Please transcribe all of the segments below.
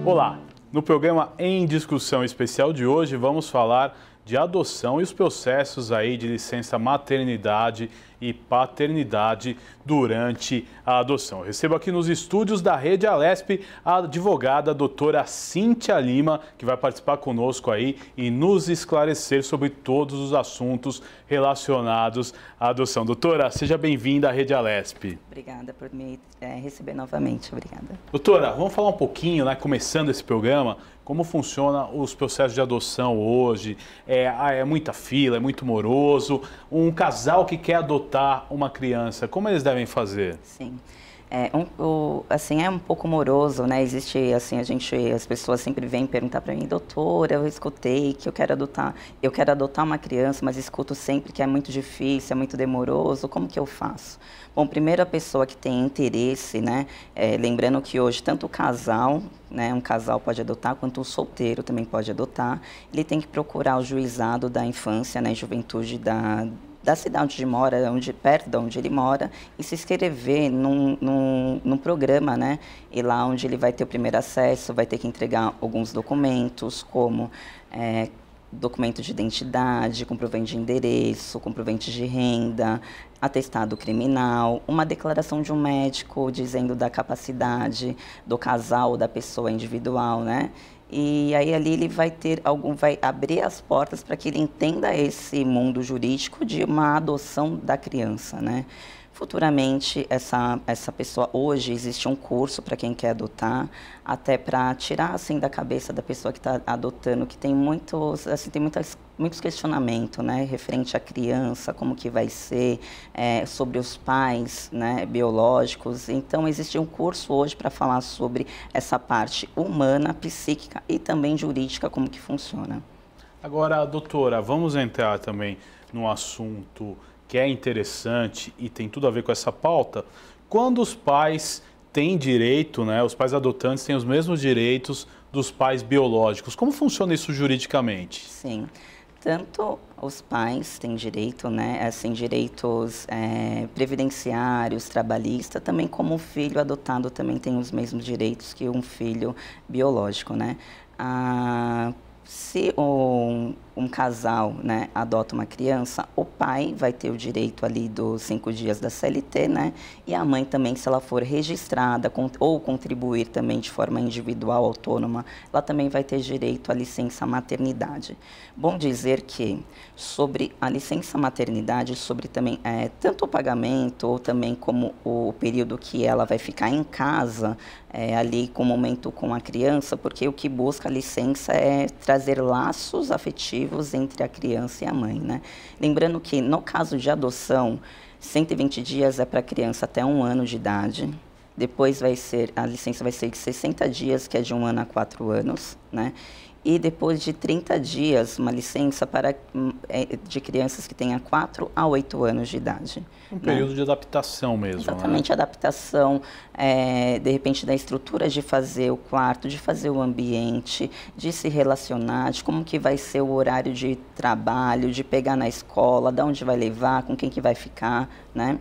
Olá, no programa Em Discussão Especial de hoje vamos falar de adoção e os processos aí de licença maternidade e paternidade durante a adoção. Eu recebo aqui nos estúdios da Rede Alesp a advogada a doutora Cíntia Lima, que vai participar conosco aí e nos esclarecer sobre todos os assuntos relacionados à adoção. Doutora, seja bem-vinda à Rede Alesp. Obrigada por me receber novamente, obrigada. Doutora, vamos falar um pouquinho, né, começando esse programa, como funciona os processos de adoção hoje? É muita fila, é muito moroso? Um casal que quer adotar uma criança, como eles devem fazer? Sim. É um pouco moroso, né? Existe, assim, as pessoas sempre vêm perguntar para mim, doutora, eu escutei que eu quero adotar uma criança, mas escuto sempre que é muito difícil, é muito demoroso, como que eu faço? Bom, primeiro a pessoa que tem interesse, né? Lembrando que hoje tanto o casal, né, um casal pode adotar, quanto o solteiro também pode adotar, ele tem que procurar o juizado da infância, né, e juventude da cidade onde mora, perto de onde ele mora, e se inscrever num programa, né? E lá onde ele vai ter o primeiro acesso, vai ter que entregar alguns documentos, como documento de identidade, comprovante de endereço, comprovante de renda, atestado criminal, uma declaração de um médico dizendo da capacidade do casal, da pessoa individual, né? E aí ali ele vai abrir as portas para que ele entenda esse mundo jurídico de uma adoção da criança, né? Futuramente, essa pessoa, hoje existe um curso para quem quer adotar, até para tirar assim da cabeça da pessoa que está adotando, que tem muitos questionamentos, né, referente à criança, como que vai ser, sobre os pais, né, biológicos. Então, existe um curso hoje para falar sobre essa parte humana, psíquica e também jurídica, como que funciona. Agora, doutora, vamos entrar também no assunto que é interessante e tem tudo a ver com essa pauta. Quando os pais têm direito, né, os pais adotantes têm os mesmos direitos dos pais biológicos. Como funciona isso juridicamente? Sim, tanto os pais têm direito, né, assim, direitos previdenciários, trabalhistas, também como o filho adotado também tem os mesmos direitos que um filho biológico, né? Se um casal, né, adota uma criança, o pai vai ter o direito ali dos 5 dias da CLT, né? E a mãe também, se ela for registrada ou contribuir também de forma individual, autônoma, ela também vai ter direito à licença maternidade. Bom dizer que sobre a licença maternidade, sobre também tanto o pagamento ou também como o período que ela vai ficar em casa, ali com o momento com a criança, porque o que busca a licença é trazer laços afetivos entre a criança e a mãe, né? Lembrando que, no caso de adoção, 120 dias é para a criança até 1 ano de idade. Depois a licença vai ser de 60 dias, que é de 1 ano a 4 anos, né? E depois de 30 dias, uma licença de crianças que tenham 4 a 8 anos de idade. Um período de adaptação mesmo, exatamente, né? Adaptação, de repente, da estrutura de fazer o quarto, de fazer o ambiente, de se relacionar, de como que vai ser o horário de trabalho, de pegar na escola, de onde vai levar, com quem que vai ficar, né?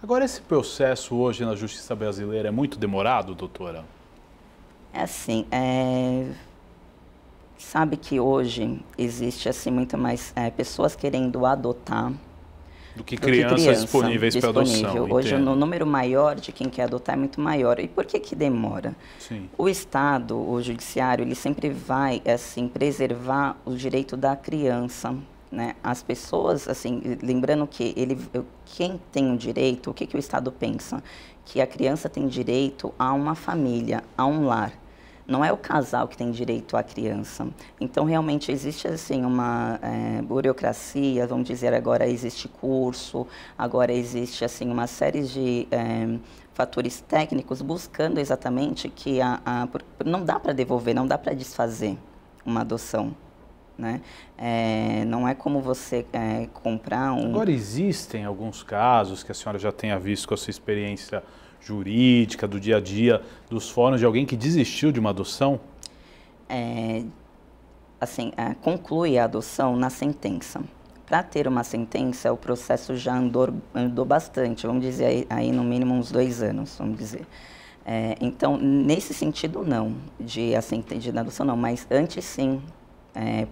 Agora, esse processo hoje na Justiça Brasileira é muito demorado, doutora? É assim, sabe que hoje existe assim muito mais pessoas querendo adotar do que crianças disponíveis para adoção. Hoje o número maior de quem quer adotar é muito maior. E por que demora? Sim. O Estado, o Judiciário, ele sempre vai assim preservar o direito da criança, né? As pessoas, assim, lembrando que quem tem o direito, o que o Estado pensa? Que a criança tem direito a uma família, a um lar. Não é o casal que tem direito à criança. Então, realmente, existe assim, uma burocracia, vamos dizer, agora existe curso, agora existe assim, uma série de fatores técnicos buscando exatamente que não dá para devolver, não dá para desfazer uma adoção. Né? Não é como você comprar um... Agora, existem alguns casos que a senhora já tenha visto com a sua experiência jurídica, do dia a dia, dos fóruns, de alguém que desistiu de uma adoção? Conclui a adoção na sentença. para ter uma sentença, o processo já andou bastante, vamos dizer aí no mínimo uns 2 anos, vamos dizer. Então, nesse sentido, não, de adoção não, mas antes sim.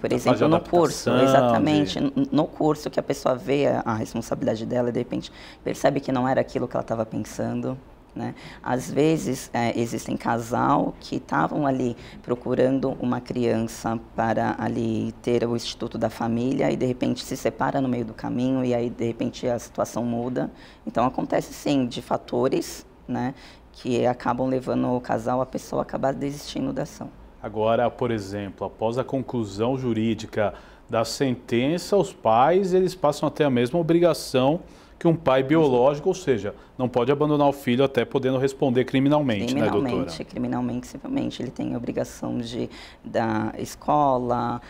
Por exemplo, no curso, exatamente, no curso que a pessoa vê a responsabilidade dela e de repente percebe que não era aquilo que ela estava pensando, né? Às vezes, existem casal que estavam ali procurando uma criança para ali ter o Instituto da Família e de repente se separa no meio do caminho e aí de repente a situação muda. Então, acontece sim de fatores, né, que acabam levando o casal, a pessoa a acabar desistindo da ação. Agora, por exemplo, após a conclusão jurídica da sentença, os pais eles passam a ter a mesma obrigação que um pai biológico, ou seja, não pode abandonar o filho até podendo responder criminalmente, né, doutora? Criminalmente, civilmente. Ele tem a obrigação da escola,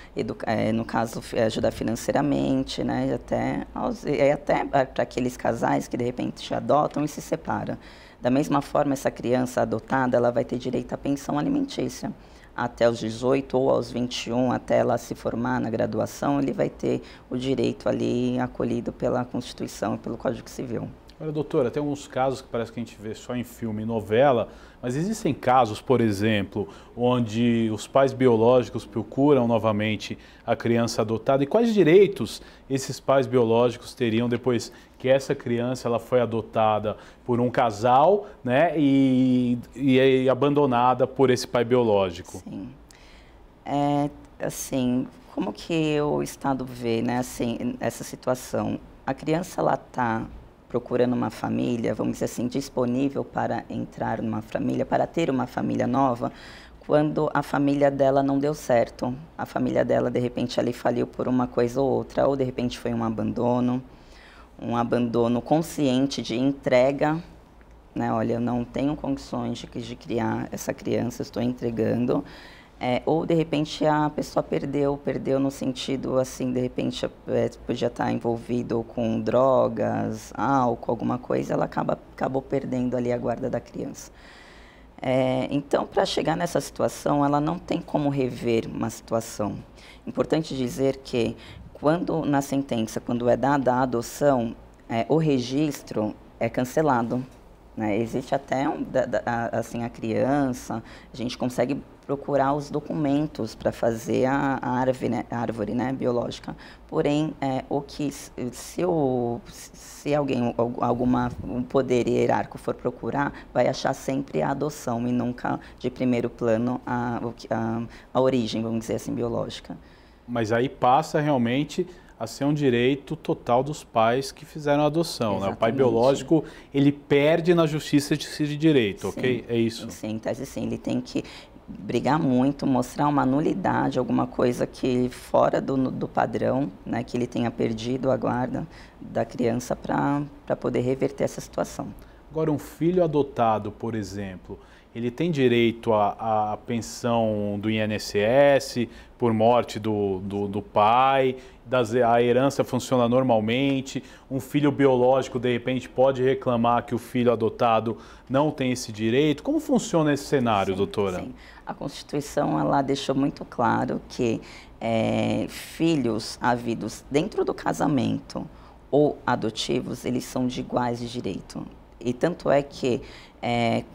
no caso, ajudar financeiramente, né, até para aqueles casais que, de repente, adotam e se separam. Da mesma forma, essa criança adotada, ela vai ter direito à pensão alimentícia. Até os 18 ou aos 21, até ela se formar na graduação, ele vai ter o direito ali acolhido pela Constituição e pelo Código Civil. Olha, doutora, tem alguns casos que parece que a gente vê só em filme e novela, mas existem casos, por exemplo, onde os pais biológicos procuram novamente a criança adotada. E quais direitos esses pais biológicos teriam depois que essa criança ela foi adotada por um casal, né, e abandonada por esse pai biológico? Sim. Assim, como que o Estado vê, né, assim, essa situação? A criança ela está procurando uma família, vamos dizer assim, disponível para entrar numa família, para ter uma família nova, quando a família dela não deu certo. A família dela, de repente, ali faliu por uma coisa ou outra, ou de repente foi um abandono consciente de entrega, né? Olha, eu não tenho condições de criar essa criança, estou entregando. Ou, de repente, a pessoa perdeu no sentido, assim, de repente, podia estar envolvido com drogas, álcool, alguma coisa, ela acabou perdendo ali a guarda da criança. Então, para chegar nessa situação, ela não tem como rever uma situação. Importante dizer que, na sentença, quando é dada a adoção, o registro é cancelado, né? Existe até, assim, a criança, a gente consegue procurar os documentos para fazer a árvore, né, biológica. Porém, se alguém, um poder hierárquico for procurar, vai achar sempre a adoção e nunca de primeiro plano a origem, vamos dizer assim, biológica. Mas aí passa realmente a ser um direito total dos pais que fizeram a adoção, né? O pai biológico, ele perde na justiça esse direito, sim, ok? É isso? Sim, em tese sim, ele tem que brigar muito, mostrar uma nulidade, alguma coisa que fora do padrão, né, que ele tenha perdido a guarda da criança para poder reverter essa situação. Agora, um filho adotado, por exemplo, ele tem direito à pensão do INSS por morte do pai, a herança funciona normalmente, um filho biológico, de repente, pode reclamar que o filho adotado não tem esse direito. Como funciona esse cenário, doutora? Sim. A Constituição ela deixou muito claro que filhos havidos dentro do casamento ou adotivos, eles são de iguais de direito. E tanto é que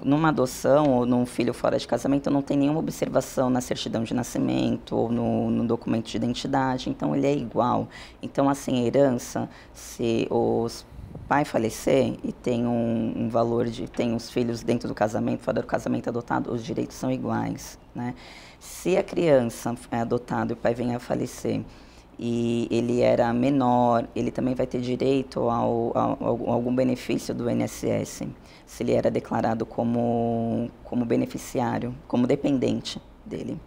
numa adoção ou num filho fora de casamento não tem nenhuma observação na certidão de nascimento ou no documento de identidade, então ele é igual. Então, assim, a herança, se o pai falecer e tem um valor tem os filhos dentro do casamento, fora do casamento adotado, os direitos são iguais, né? Se a criança é adotada e o pai vem a falecer e ele era menor, ele também vai ter direito a algum benefício do INSS, se ele era declarado como beneficiário, como dependente dele.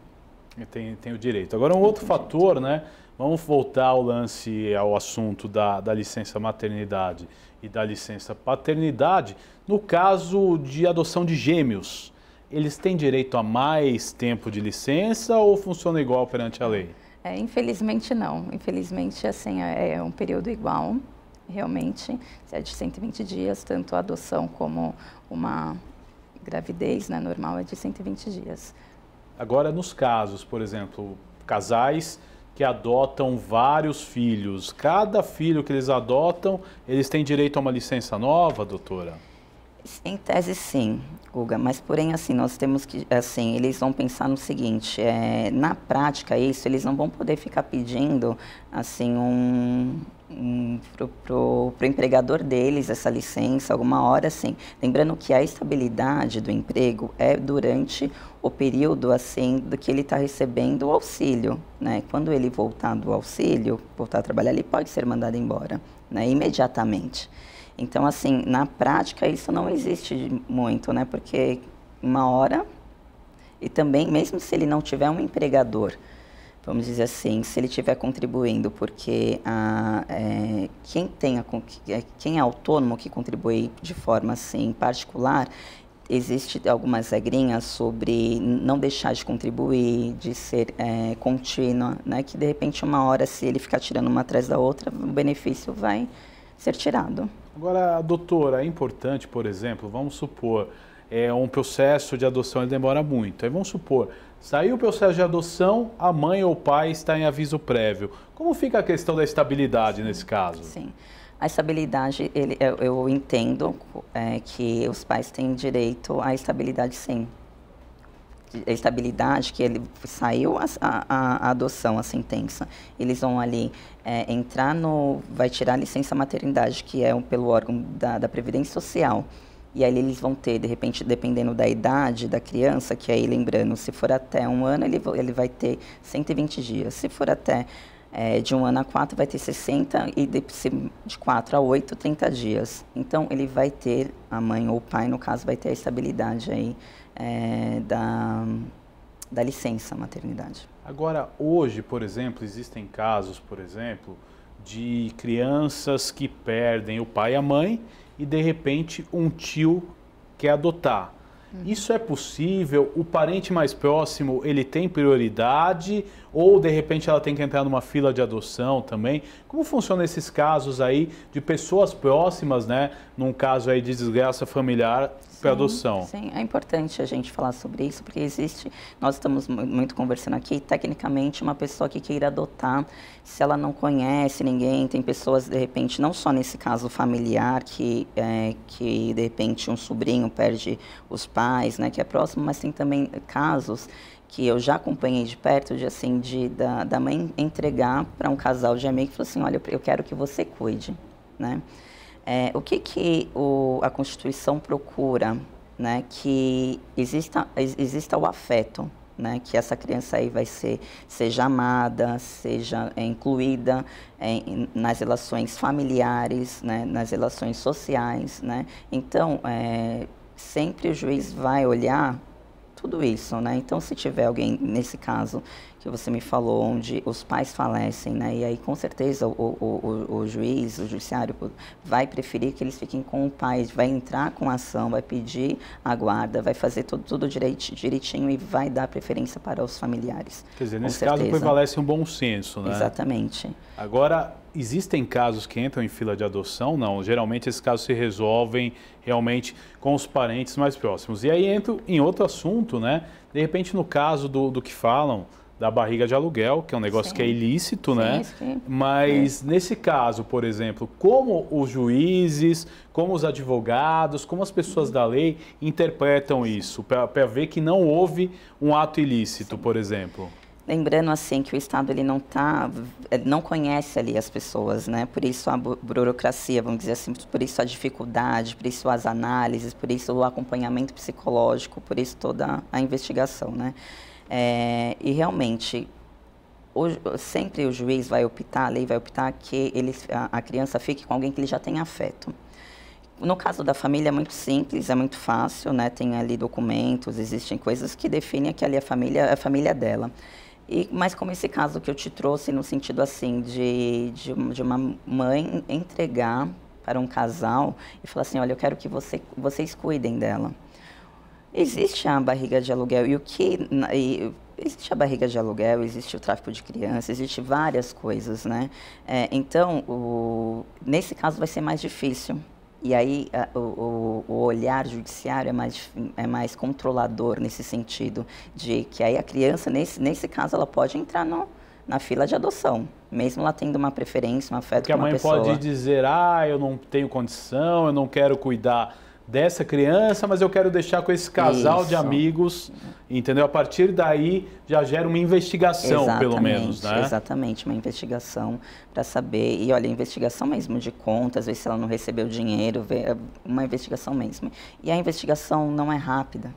Tem o direito. Agora, um outro fator, né? Vamos voltar ao assunto da licença maternidade e da licença paternidade. No caso de adoção de gêmeos, eles têm direito a mais tempo de licença ou funciona igual perante a lei? Infelizmente não. Infelizmente, assim, é um período igual, realmente. É de 120 dias, tanto a adoção como uma gravidez, né, normal é de 120 dias. Agora, nos casos, por exemplo, casais que adotam vários filhos. Cada filho que eles adotam, eles têm direito a uma licença nova, doutora? Em tese, sim, Guga, mas porém, assim, nós temos que, assim, eles vão pensar no seguinte, na prática isso, eles não vão poder ficar pedindo, assim, pro empregador deles essa licença, alguma hora, assim, lembrando que a estabilidade do emprego é durante o período, assim, do que ele está recebendo o auxílio, né? Quando ele voltar do auxílio, voltar a trabalhar, ele pode ser mandado embora, né? Imediatamente. Então, assim, na prática isso não existe muito, né? Porque uma hora, e também, mesmo se ele não tiver um empregador, vamos dizer assim, se ele estiver contribuindo, porque quem é autônomo que contribui de forma assim particular, existe algumas regrinhas sobre não deixar de contribuir, de ser contínua, né? Que de repente uma hora, se ele ficar tirando uma atrás da outra, o benefício vai ser tirado. Agora, doutora, é importante, por exemplo, vamos supor, um processo de adoção ele demora muito. Aí vamos supor, saiu o processo de adoção, a mãe ou o pai está em aviso prévio. Como fica a questão da estabilidade nesse caso? Sim, a estabilidade, eu entendo que os pais têm direito à estabilidade, sim. A estabilidade, que ele saiu a adoção, a sentença, eles vão ali vai tirar a licença maternidade, que é pelo órgão da Previdência Social, e aí eles vão ter, de repente, dependendo da idade da criança, que aí, lembrando, se for até 1 ano, ele vai ter 120 dias, se for até de 1 ano a 4, vai ter 60, e de 4 a 8, 30 dias. Então, ele vai ter, a mãe ou o pai, no caso, vai ter a estabilidade aí, da licença maternidade. Agora, hoje, por exemplo, existem casos, por exemplo, de crianças que perdem o pai e a mãe e, de repente, um tio quer adotar. Isso é possível? O parente mais próximo, ele tem prioridade? Ou, de repente, ela tem que entrar numa fila de adoção também? Como funcionam esses casos aí de pessoas próximas, né? Num caso aí de desgraça familiar para adoção? Sim, é importante a gente falar sobre isso, porque nós estamos muito conversando aqui, tecnicamente, uma pessoa que queira adotar, se ela não conhece ninguém, tem pessoas, de repente, não só nesse caso familiar, que de repente um sobrinho perde os pais, né, que é próximo, mas tem também casos que eu já acompanhei de perto, da mãe entregar para um casal de amigo e falar assim, olha, eu quero que você cuide, né? O que a Constituição procura, né? Que exista o afeto, né? Que essa criança aí seja amada, seja incluída nas relações familiares, né? Nas relações sociais, né? Então, sempre o juiz vai olhar tudo isso, né? Então, se tiver alguém, nesse caso que você me falou, onde os pais falecem, né? E aí, com certeza, o juiz, o judiciário vai preferir que eles fiquem com o pai, vai entrar com a ação, vai pedir a guarda, vai fazer tudo direitinho e vai dar preferência para os familiares. Quer dizer, nesse caso prevalece um bom senso, né? Exatamente. Agora, existem casos que entram em fila de adoção? Não, geralmente esses casos se resolvem realmente com os parentes mais próximos. E aí entro em outro assunto, né? De repente, no caso do que falam da barriga de aluguel, que é um negócio que é ilícito, né? Sim. Mas nesse caso, por exemplo, como os juízes, como os advogados, como as pessoas da lei interpretam isso, para ver que não houve um ato ilícito, por exemplo? Lembrando assim que o Estado ele não conhece ali as pessoas, né? Por isso a burocracia, vamos dizer assim, por isso a dificuldade, por isso as análises, por isso o acompanhamento psicológico, por isso toda a investigação, né? E realmente sempre o juiz vai optar, a lei vai optar que a criança fique com alguém que ele já tenha afeto. No caso da família é muito simples, é muito fácil, né? Tem ali documentos, existem coisas que definem que ali a família dela. Mas como esse caso que eu te trouxe, no sentido assim, de uma mãe entregar para um casal e falar assim, olha, eu quero que vocês cuidem dela. Existe a barriga de aluguel existe a barriga de aluguel, existe o tráfico de crianças, existe várias coisas, né? Então, nesse caso vai ser mais difícil. E aí o olhar judiciário é mais controlador nesse sentido, de que aí a criança, nesse caso, ela pode entrar na fila de adoção, mesmo ela tendo uma preferência, um afeto Porque com uma pessoa. a mãe pode dizer, eu não tenho condição, eu não quero cuidar dessa criança, mas eu quero deixar com esse casal de amigos, entendeu? A partir daí já gera uma investigação, pelo menos, né? Exatamente, uma investigação para saber, e olha, investigação mesmo de contas, ver se ela não recebeu dinheiro, uma investigação mesmo. E a investigação não é rápida.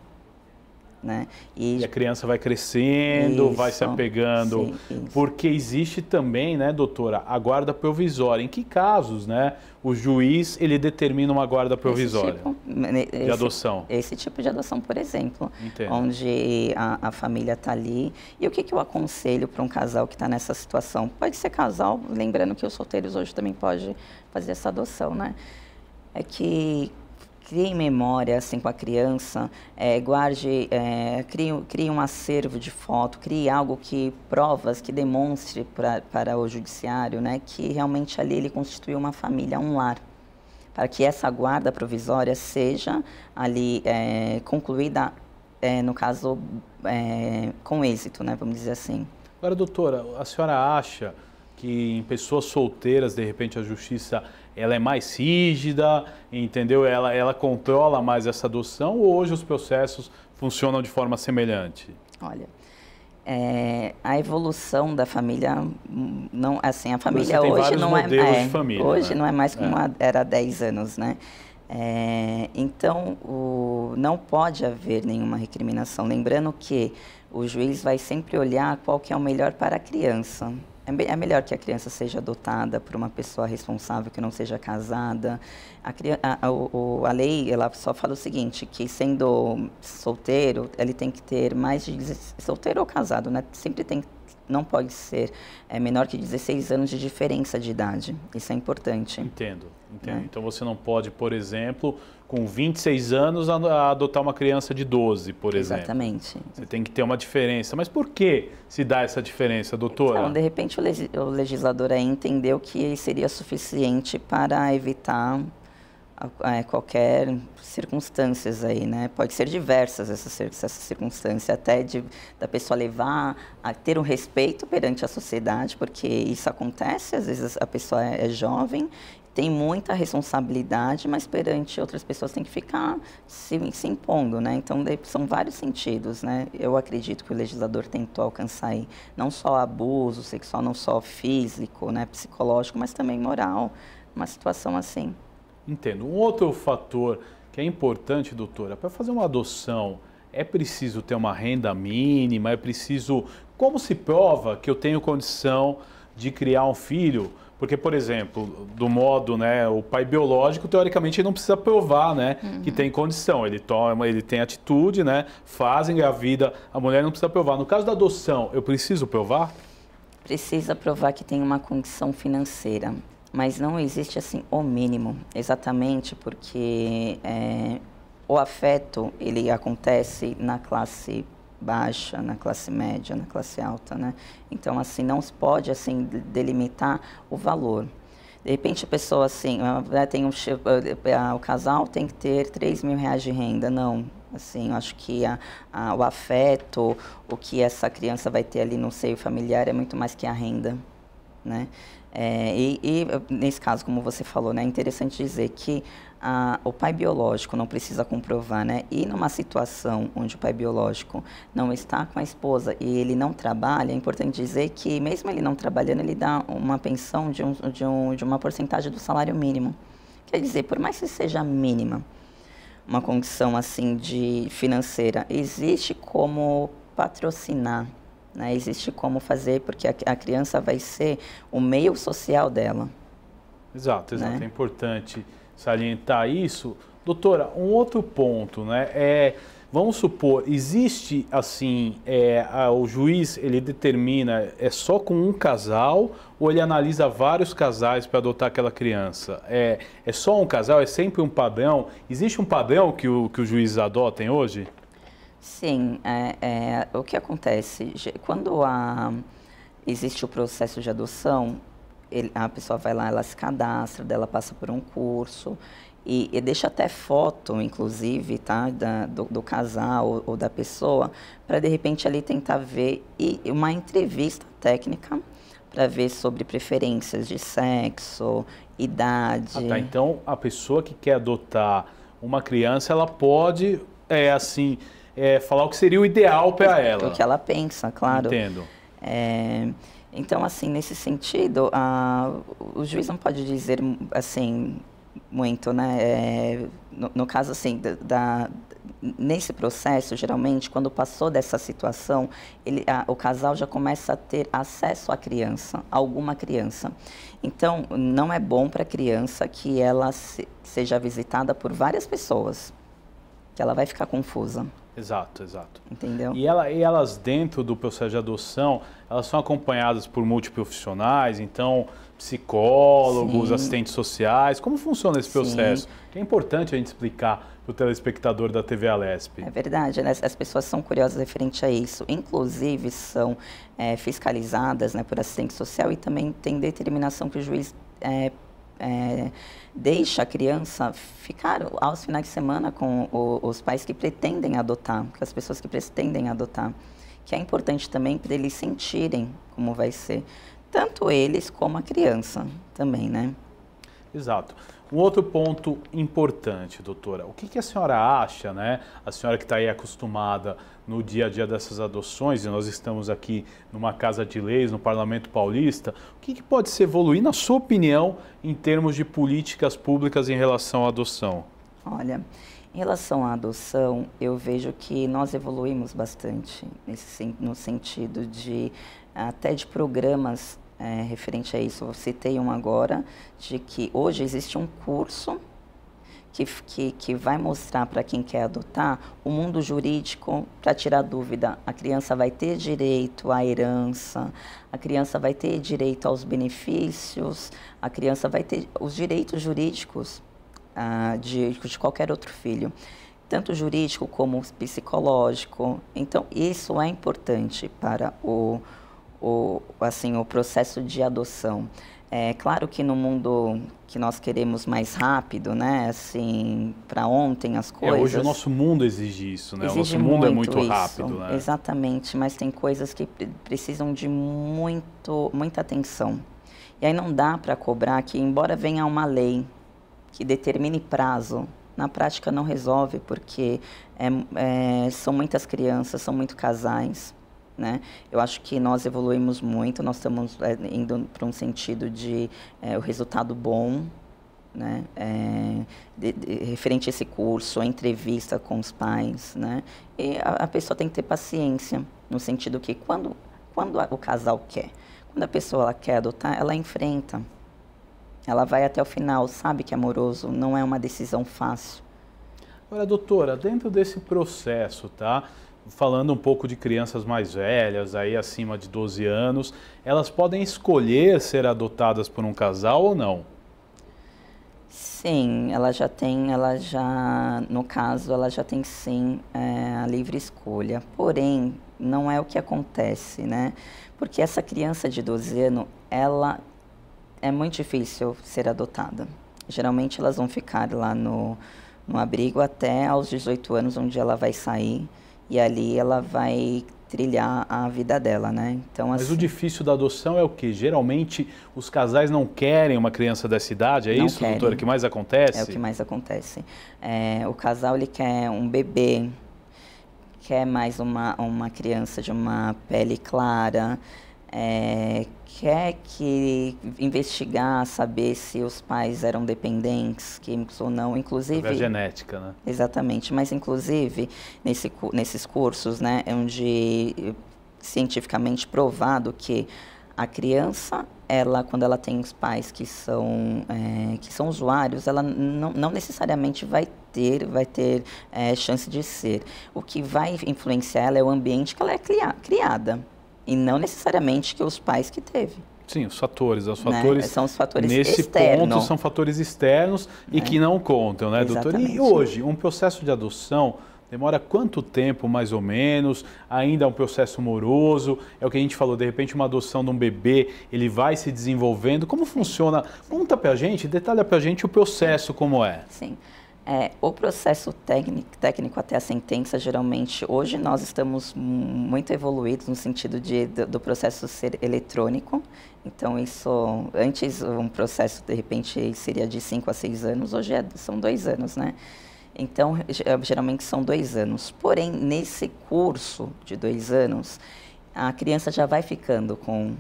Né? E a criança vai crescendo, vai se apegando, porque existe também, né, doutora, a guarda provisória. Em que casos, né, o juiz ele determina uma guarda provisória de adoção? Esse tipo de adoção, por exemplo, Entendo. Onde a família está ali. E o que eu aconselho para um casal que está nessa situação? Pode ser casal, lembrando que os solteiros hoje também podem fazer essa adoção, né? É que crie memória assim com a criança, crie um acervo de foto, crie algo provas que demonstre para o judiciário, né, que realmente ali ele constituiu uma família, um lar, para que essa guarda provisória seja ali concluída, no caso, com êxito, né, vamos dizer assim. Agora, doutora, a senhora acha que em pessoas solteiras, de repente, a justiça ela é mais rígida, entendeu? Ela controla mais essa adoção, ou hoje os processos funcionam de forma semelhante? Olha, a evolução da família, não, assim, a família hoje não de família, hoje né? não é mais como era há 10 anos, né? Então, não pode haver nenhuma recriminação. Lembrando que o juiz vai sempre olhar qual que é o melhor para a criança. É melhor que a criança seja adotada por uma pessoa responsável, que não seja casada. A lei ela só fala o seguinte, que sendo solteiro, ele tem que ter mais de... Solteiro ou casado, né? Sempre não pode ser menor que 16 anos de diferença de idade. Isso é importante. Entendo. Então você não pode, por exemplo, com 26 anos, adotar uma criança de 12, por exemplo. Exatamente. Você tem que ter uma diferença. Mas por que se dá essa diferença, doutora? Então, de repente, o legislador aí entendeu que seria suficiente para evitar qualquer circunstâncias aí, né? Pode ser diversas essas circunstâncias, até da pessoa levar a ter um respeito perante a sociedade, porque isso acontece, às vezes a pessoa é jovem, tem muita responsabilidade, mas perante outras pessoas tem que ficar se impondo, né? Então, são vários sentidos, né? Eu acredito que o legislador tentou alcançar aí não só abuso sexual, não só físico, né, psicológico, mas também moral, uma situação assim. Entendo. Um outro fator que é importante, doutora, para fazer uma adoção, é preciso ter uma renda mínima, é preciso... Como se prova que eu tenho condição de criar um filho? Porque, por exemplo, do modo, né, o pai biológico, teoricamente, ele não precisa provar, né, que tem condição. Ele tem atitude, né, faz, engravida, a mulher não precisa provar. No caso da adoção, eu preciso provar? Precisa provar que tem uma condição financeira, mas não existe, assim, o mínimo, exatamente porque o afeto, ele acontece na classe baixa, na classe média, na classe alta, né? Então, assim, não se pode, assim, delimitar o valor. De repente, a pessoa, assim, o casal tem que ter 3 mil reais de renda. Não, assim, eu acho que o afeto, o que essa criança vai ter ali no seio familiar é muito mais que a renda, né? Nesse caso, como você falou, né, é interessante dizer que o pai biológico não precisa comprovar, né? E numa situação onde o pai biológico não está com a esposa e ele não trabalha, é importante dizer que mesmo ele não trabalhando, ele dá uma pensão de uma porcentagem do salário mínimo. Quer dizer, por mais que seja mínima, uma condição assim de financeira, existe como patrocinar, né? Existe como fazer, porque a criança vai ser o meio social dela. Exato, exato. Né? É importante salientar isso. Doutora, um outro ponto, né? Vamos supor, existe assim, o juiz ele determina, só com um casal ou ele analisa vários casais para adotar aquela criança? É só um casal? É sempre um padrão? Existe um padrão que os juízes adotem hoje? Sim, o que acontece, quando existe o processo de adoção, a pessoa vai lá, ela se cadastra, ela passa por um curso e deixa até foto, inclusive, tá, do casal ou da pessoa, para de repente ali tentar ver e uma entrevista técnica para ver sobre preferências de sexo, idade. Ah, tá. Então, a pessoa que quer adotar uma criança, ela pode, falar o que seria o ideal para ela. O que ela pensa, claro. Entendo. Então, assim, nesse sentido, o juiz não pode dizer, assim, muito, né? No caso, assim, nesse processo, geralmente, quando passou dessa situação, o casal já começa a ter acesso à criança, a alguma criança. Então, não é bom para a criança que ela seja visitada por várias pessoas, que ela vai ficar confusa. Exato, exato. Entendeu? E elas, dentro do processo de adoção, elas são acompanhadas por multiprofissionais, então psicólogos, Sim. assistentes sociais. Como funciona esse processo? Sim. Que é importante a gente explicar para o telespectador da TV Alesp. É verdade, né? As pessoas são curiosas referente a isso. Inclusive, são fiscalizadas, né, por assistente social e também tem determinação que o juiz deixa a criança ficar aos finais de semana com os pais que pretendem adotar, com as pessoas que pretendem adotar, que é importante também para eles sentirem como vai ser, tanto eles como a criança também, né? Exato. Um outro ponto importante, doutora, o que a senhora acha, né? A senhora que está aí acostumada no dia a dia dessas adoções, e nós estamos aqui numa casa de leis, no Parlamento Paulista, o que pode se evoluir, na sua opinião, em termos de políticas públicas em relação à adoção? Olha, em relação à adoção, eu vejo que nós evoluímos bastante, no sentido de até de programas referente a isso. Eu citei um agora, de que hoje existe um curso que vai mostrar para quem quer adotar o mundo jurídico, para tirar dúvida. A criança vai ter direito à herança, a criança vai ter direito aos benefícios, a criança vai ter os direitos jurídicos de qualquer outro filho, tanto jurídico como psicológico. Então, isso é importante para o processo de adoção. É claro que no mundo que nós queremos mais rápido, né, assim, para ontem as coisas... Hoje o nosso mundo exige isso, né? Exige o nosso mundo é muito muito rápido, né? Exatamente, mas tem coisas que precisam de muita atenção. E aí não dá para cobrar que, embora venha uma lei que determine prazo, na prática não resolve, porque são muitas crianças, são muitos casais, né? Eu acho que nós evoluímos muito, nós estamos indo para um sentido de o resultado bom, né? Referente a esse curso, a entrevista com os pais, né? E a pessoa tem que ter paciência, no sentido que quando o casal quer, quando a pessoa ela quer adotar, ela enfrenta, ela vai até o final, sabe que é amoroso, não é uma decisão fácil. Agora, doutora, dentro desse processo, tá? Falando um pouco de crianças mais velhas, aí acima de 12 anos, elas podem escolher ser adotadas por um casal ou não? Sim, no caso, ela já tem sim a livre escolha. Porém, não é o que acontece, né? Porque essa criança de 12 anos, ela é muito difícil ser adotada. Geralmente elas vão ficar lá no abrigo até aos 18 anos, onde ela vai sair. E ali ela vai trilhar a vida dela, né? Então, Mas assim, o difícil da adoção é o quê? Geralmente os casais não querem uma criança dessa idade, é isso, doutora, o que mais acontece? É o que mais acontece. O casal ele quer um bebê, quer mais uma criança de uma pele clara, quer investigar, saber se os pais eram dependentes, químicos ou não, inclusive... É a genética, né? Exatamente, mas inclusive nesses cursos, né, onde cientificamente provado que a criança, quando ela tem os pais que são usuários, ela não necessariamente vai ter chance de ser. O que vai influenciar ela é o ambiente que ela é criada. E não necessariamente que os pais que teve. Sim, os fatores. Os né? fatores São os fatores nesse externos. ponto são fatores externos e que não contam, né, doutor? E hoje, um processo de adoção Demora quanto tempo, mais ou menos? Ainda é um processo moroso? É o que a gente falou, de repente uma adoção de um bebê, ele vai se desenvolvendo. Como funciona? Conta pra gente, detalha pra gente o processo como é. Sim. O processo técnico até a sentença, geralmente, hoje nós estamos muito evoluídos no sentido do processo ser eletrônico. Então, isso, antes um processo, de repente, seria de 5 a 6 anos, hoje são 2 anos, né? Então, geralmente são 2 anos. Porém, nesse curso de 2 anos, a criança já vai ficando com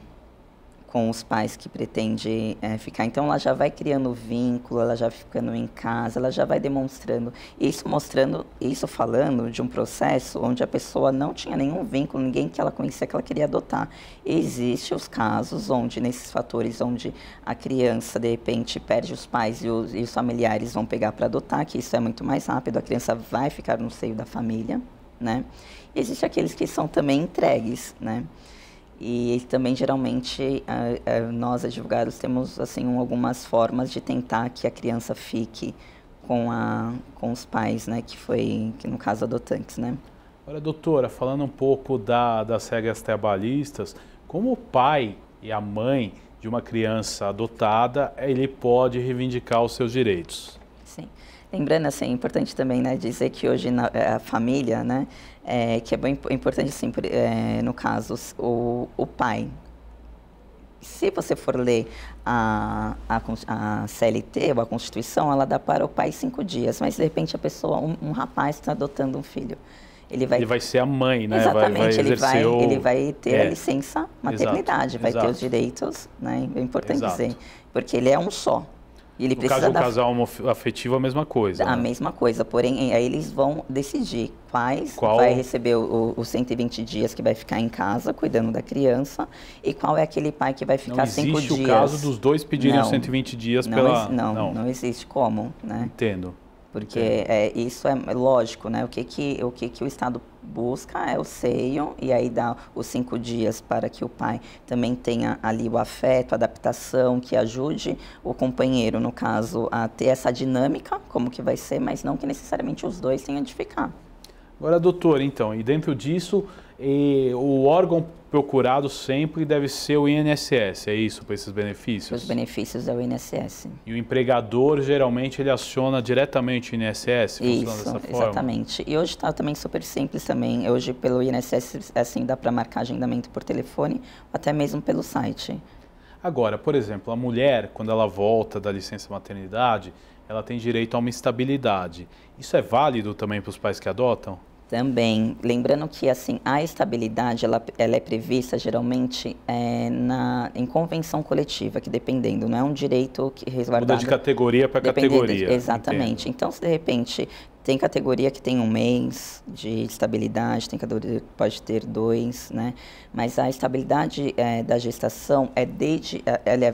os pais que pretende ficar. Então, ela já vai criando vínculo, ela já vai ficando em casa, ela já vai demonstrando. Isso falando de um processo onde a pessoa não tinha nenhum vínculo, ninguém que ela conhecia que ela queria adotar. Existem os casos onde, nesses fatores, onde a criança, de repente, perde os pais e os familiares vão pegar para adotar, que isso é muito mais rápido, a criança vai ficar no seio da família, né? E existem aqueles que são também entregues, né? E também, geralmente, nós, advogados, temos assim, algumas formas de tentar que a criança fique com os pais, né, que no caso, adotantes, né? Agora, doutora, falando um pouco das regras trabalhistas, como o pai e a mãe de uma criança adotada, ele pode reivindicar os seus direitos? Sim. Lembrando, assim, é importante também, né, dizer que hoje a família, né, que é bem importante, assim, no caso, o pai. Se você for ler a CLT, ou a Constituição, ela dá para o pai 5 dias, mas de repente a pessoa, um rapaz está adotando um filho. Ele vai ser a mãe, né? Exatamente, ele vai ter a licença maternidade, vai ter os direitos, né? É importante dizer, porque ele é um só. E ele no caso do casal afetivo, a mesma coisa. A mesma coisa, porém, aí eles vão decidir qual vai receber os 120 dias que vai ficar em casa, cuidando da criança, e qual é aquele pai que vai ficar 5 dias. Não existe o caso dos dois pedirem os 120 dias pela... Não existe como, né? Entendo. Porque isso é lógico, né? O que o Estado busca é o seio, e aí dá os 5 dias para que o pai também tenha ali o afeto, a adaptação, que ajude o companheiro, no caso, a ter essa dinâmica, como que vai ser, mas não que necessariamente os dois tenham de ficar. Agora, doutor, então, e dentro disso, o órgão procurado sempre deve ser o INSS, é isso, para esses benefícios? Os benefícios é o INSS. E o empregador, geralmente, ele aciona diretamente o INSS? Isso, exatamente. E hoje está também super simples também. Hoje, pelo INSS, assim, dá para marcar agendamento por telefone, até mesmo pelo site. Agora, por exemplo, a mulher, quando ela volta da licença maternidade, ela tem direito a uma estabilidade. Isso é válido também para os pais que adotam? Também, lembrando que assim, a estabilidade ela é prevista geralmente em convenção coletiva, que dependendo, não é um direito que resguardado. Muda de categoria para categoria. Exatamente. Entendo. Então, se de repente tem categoria que tem 1 mês de estabilidade, tem categoria que pode ter 2, né? Mas a estabilidade da gestação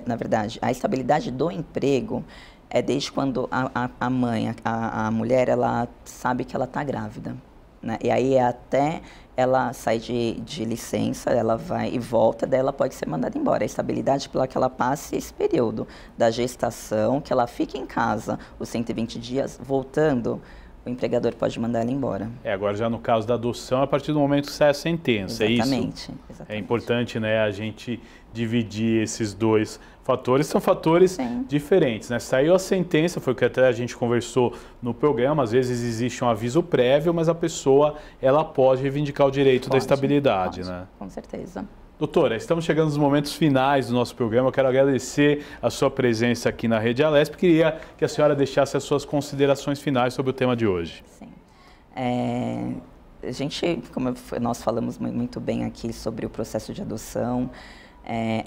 na verdade, a estabilidade do emprego é desde quando a mãe, a mulher, ela sabe que ela está grávida. Né? E aí até ela sai de licença, ela vai e volta, daí ela pode ser mandada embora. A estabilidade pela que ela passe esse período da gestação, que ela fique em casa os 120 dias, voltando, o empregador pode mandar ela embora. Agora já no caso da adoção, a partir do momento que sai a sentença, exatamente, é isso? Exatamente. É importante, né, a gente dividir esses dois fatores, são fatores diferentes, né? Saiu a sentença, foi o que até a gente conversou no programa, às vezes existe um aviso prévio, mas a pessoa, ela pode reivindicar o direito da estabilidade, né? Com certeza. Doutora, estamos chegando nos momentos finais do nosso programa. Eu quero agradecer a sua presença aqui na Rede Alesp. Queria que a senhora deixasse as suas considerações finais sobre o tema de hoje. Sim. A gente, como nós falamos muito bem aqui sobre o processo de adoção,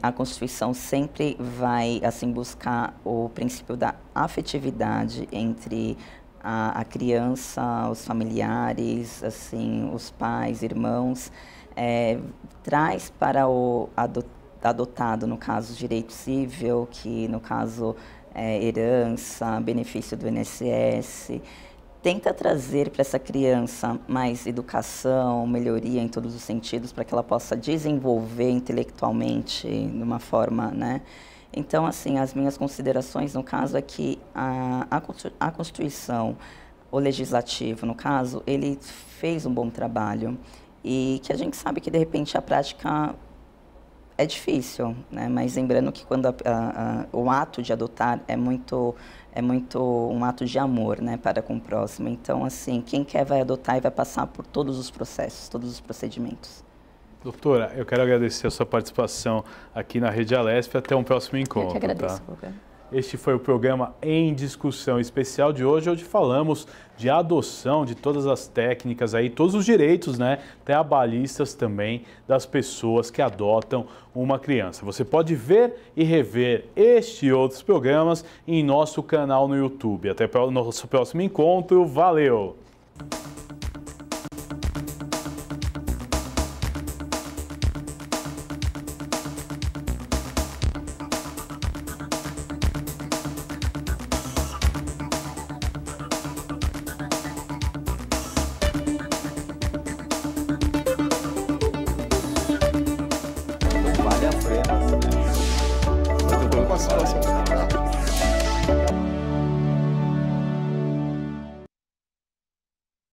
a Constituição sempre vai assim buscar o princípio da afetividade entre a criança, os familiares, assim, os pais, irmãos. Traz para o adotado, no caso, direito civil, que no caso herança, benefício do INSS, tenta trazer para essa criança mais educação, melhoria em todos os sentidos, para que ela possa desenvolver intelectualmente de uma forma, né? Então, assim, as minhas considerações, no caso, é que a Constituição, o legislativo, no caso, ele fez um bom trabalho e que a gente sabe que, de repente, a prática é difícil, né? Mas lembrando que quando o ato de adotar é muito um ato de amor, né, para com o próximo. Então, assim, quem quer vai adotar e vai passar por todos os processos, todos os procedimentos. Doutora, eu quero agradecer a sua participação aqui na Rede Alesp. Até um próximo encontro. Eu que agradeço, tá? Este foi o programa Em Discussão especial de hoje, onde falamos de adoção, de todas as técnicas aí, todos os direitos, né, trabalhistas também das pessoas que adotam uma criança. Você pode ver e rever este e outros programas em nosso canal no YouTube. Até o nosso próximo encontro. Valeu!